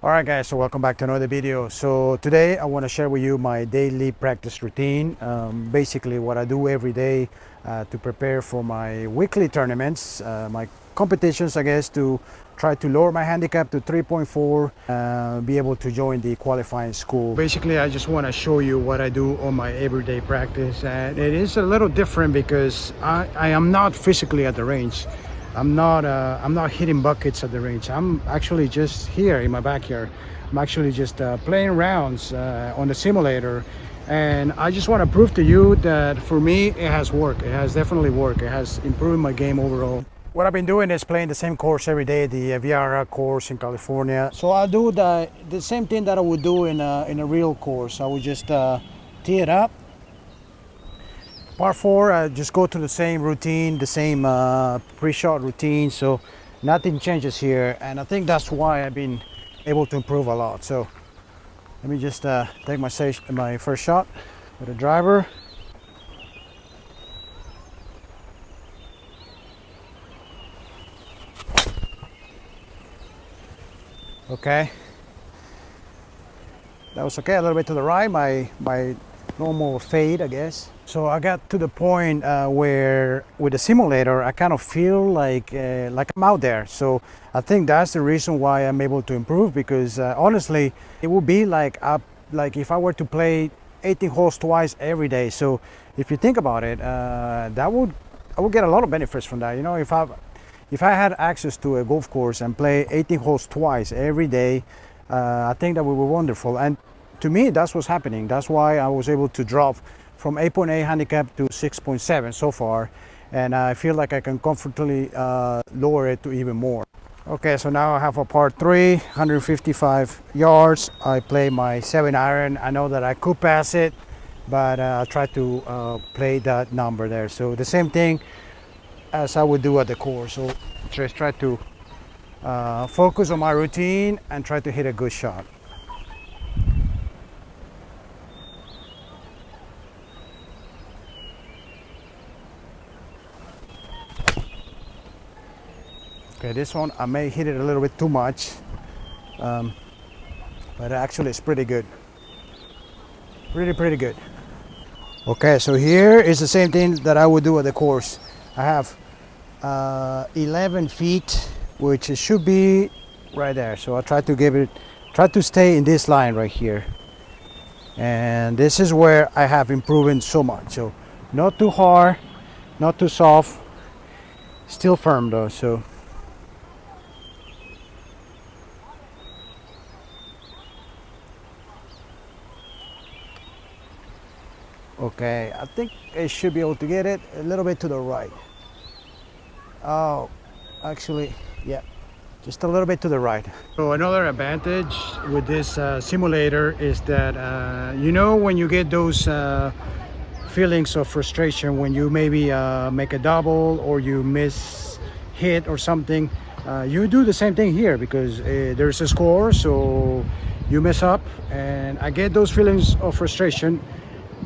Alright guys, so welcome back to another video. So today I want to share with you my daily practice routine. Basically what I do every day to prepare for my weekly tournaments, my competitions, I guess, to try to lower my handicap to 3.4, be able to join the qualifying school. Basically I just want to show you what I do on my everyday practice, and it is a little different because I am not physically at the range. I'm not hitting buckets at the range. I'm actually just here in my backyard. I'm actually just playing rounds on the simulator, and I just want to prove to you that for me it has worked. It has definitely worked. It has improved my game overall. What I've been doing is playing the same course every day, the Viara course in California. So I'll do the same thing that I would do in a real course. I would just tee it up. Par 4, I just go to the same routine, the same pre-shot routine, so nothing changes here, and I think that's why I've been able to improve a lot. So let me just take my first shot with a driver. Okay, that was okay. A little bit to the right, my normal fade, I guess. So I got to the point where with the simulator I kind of feel like I'm out there. So I think that's the reason why I'm able to improve, because honestly it would be like if I were to play 18 holes twice every day. So if you think about it, I would get a lot of benefits from that. You know, if I had access to a golf course and play 18 holes twice every day, I think that would be wonderful. And to me, that's what's happening. That's why I was able to drop from 8.8 handicap to 6.7 so far, and I feel like I can comfortably lower it to even more. Okay, so now I have a par 3, 155 yards. I play my 7-iron. I know that I could pass it, but I'll try to play that number there. So the same thing as I would do at the course. So just try to focus on my routine and try to hit a good shot. Okay, this one I may hit it a little bit too much, but actually it's pretty good. Pretty good. Okay, so here is the same thing that I would do at the course. I have 11 feet, which it should be right there. So I try to stay in this line right here. And this is where I have improved so much. So not too hard, not too soft, still firm though. So okay, I think I should be able to get it a little bit to the right. Oh, actually, yeah, just a little bit to the right. So another advantage with this simulator is that, you know, when you get those feelings of frustration, when you maybe make a double or you miss hit or something, you do the same thing here, because there's a score, so you mess up, and I get those feelings of frustration,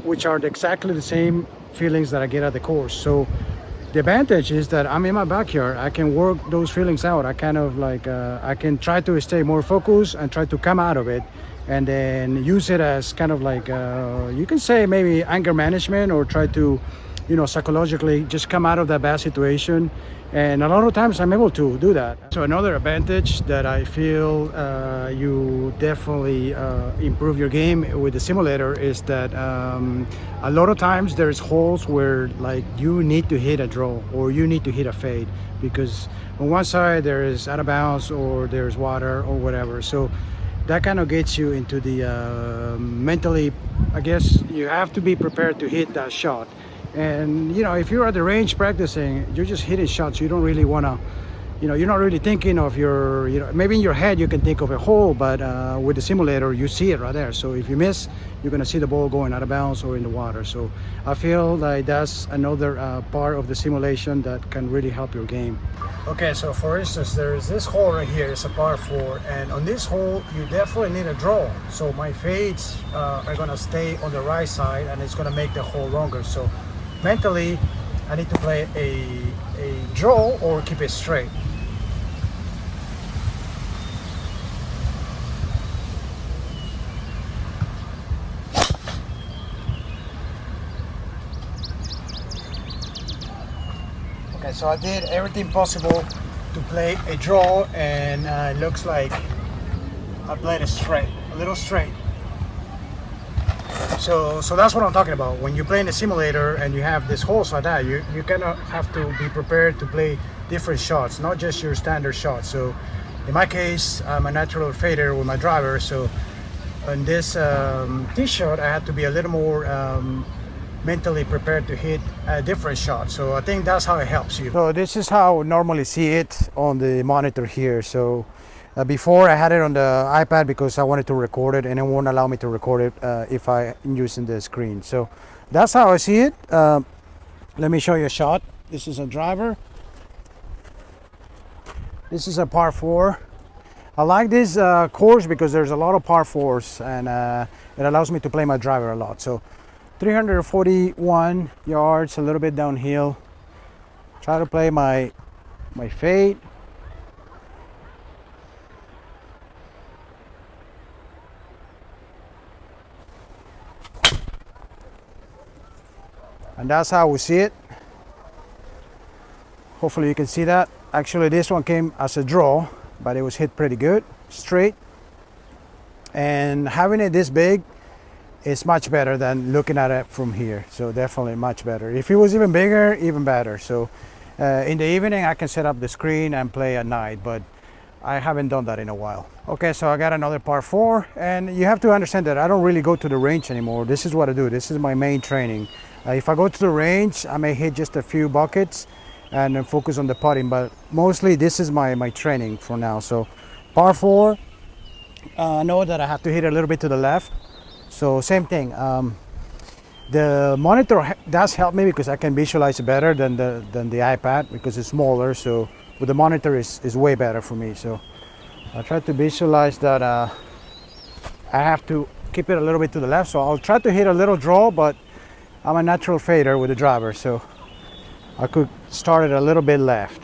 which are exactly the same feelings that I get at the course. So the advantage is that I'm in my backyard. I can work those feelings out. I kind of like I can try to stay more focused and try to come out of it, and then use it as kind of like you can say maybe anger management, or try to, you know, psychologically just come out of that bad situation. And a lot of times I'm able to do that. So another advantage that I feel you definitely improve your game with the simulator is that a lot of times there's holes where like you need to hit a draw or you need to hit a fade, because on one side there is out of bounds or there's water or whatever. So that kind of gets you into the mentally, I guess you have to be prepared to hit that shot. And you know, if you're at the range practicing, you're just hitting shots. You don't really want to, you know, you're not really thinking of your, you know, maybe in your head you can think of a hole, but with the simulator you see it right there. So if you miss, you're going to see the ball going out of bounds or in the water. So I feel like that's another part of the simulation that can really help your game. Okay, so for instance, there is this hole right here. It's a par 4, and on this hole you definitely need a draw. So my fades are going to stay on the right side, and it's going to make the hole longer. So mentally I need to play a draw or keep it straight. so I did everything possible to play a draw, and it looks like I played it straight, a little straight. So that's what I'm talking about. When you play in a simulator and you have this holes like that, you kind of have to be prepared to play different shots, not just your standard shots. So in my case, I'm a natural fader with my driver, so on this tee shot I had to be a little more mentally prepared to hit a different shot. So I think that's how it helps you. So this is how I normally see it on the monitor here. So before I had it on the iPad because I wanted to record it, and it won't allow me to record it if I'm using the screen. So that's how I see it. Let me show you a shot. This is a driver. This is a par 4. I like this course because there's a lot of par 4s, and it allows me to play my driver a lot. So 341 yards, a little bit downhill. Try to play my fade. And that's how we see it. Hopefully you can see that. Actually, this one came as a draw, but it was hit pretty good, straight. And having it this big is much better than looking at it from here. So definitely much better. If it was even bigger, even better. So in the evening I can set up the screen and play at night, but I haven't done that in a while. Okay, so I got another par 4, and you have to understand that I don't really go to the range anymore. This is what I do. This is my main training. If I go to the range, I may hit just a few buckets and then focus on the putting, but mostly this is my training for now. So par 4, I know that I have to hit a little bit to the left. So same thing. The monitor does help me because I can visualize better than the iPad because it's smaller. So with the monitor is way better for me. So I try to visualize that I have to keep it a little bit to the left. So I'll try to hit a little draw, but I'm a natural fader with the driver, so I could start it a little bit left.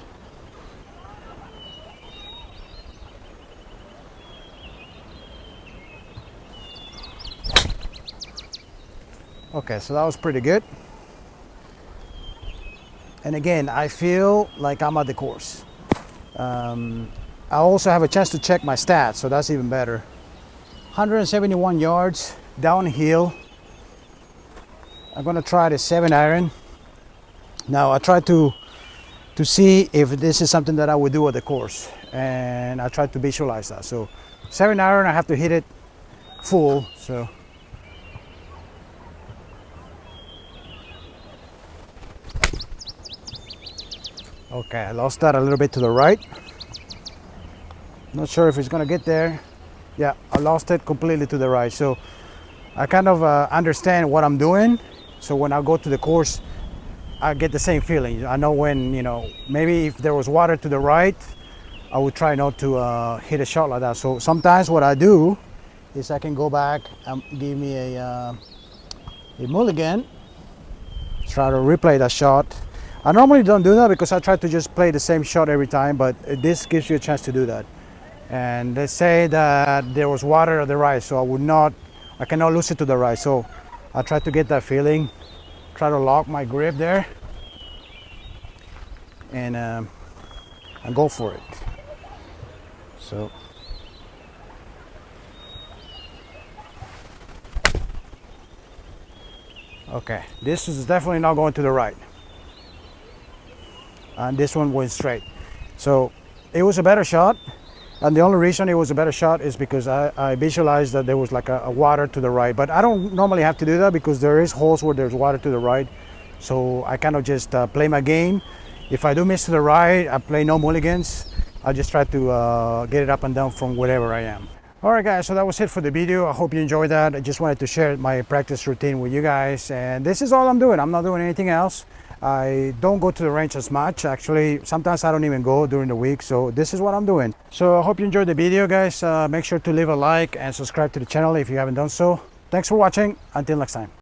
Okay, so that was pretty good. And again, I feel like I'm at the course. I also have a chance to check my stats, so that's even better. 171 yards downhill. I'm gonna try the 7-iron. Now I try to see if this is something that I would do at the course, and I try to visualize that. So 7-iron, I have to hit it full. So okay, I lost that a little bit to the right. Not sure if it's gonna get there. Yeah, I lost it completely to the right. So I kind of understand what I'm doing. So when I go to the course, I get the same feeling. I know when, maybe if there was water to the right, I would try not to hit a shot like that. So sometimes what I do is I can go back and give me a mulligan, try to replay that shot. I normally don't do that because I try to just play the same shot every time, but this gives you a chance to do that. And let's say that there was water at the right, so I cannot lose it to the right. So I try to get that feeling, try to lock my grip there, and go for it. So okay, this is definitely not going to the right, and this one went straight. So it was a better shot, and the only reason it was a better shot is because I visualized that there was like a water to the right. But I don't normally have to do that because there is holes where there's water to the right. So I kind of just play my game. If I do miss to the right, I play no mulligans. I just try to get it up and down from wherever I am. All right, guys, so that was it for the video. I hope you enjoyed that. I just wanted to share my practice routine with you guys. And this is all I'm doing. I'm not doing anything else. I don't go to the range as much. Actually, sometimes I don't even go during the week. So this is what I'm doing. So I hope you enjoyed the video, guys. Make sure to leave a like and subscribe to the channel if you haven't done so. Thanks for watching. Until next time.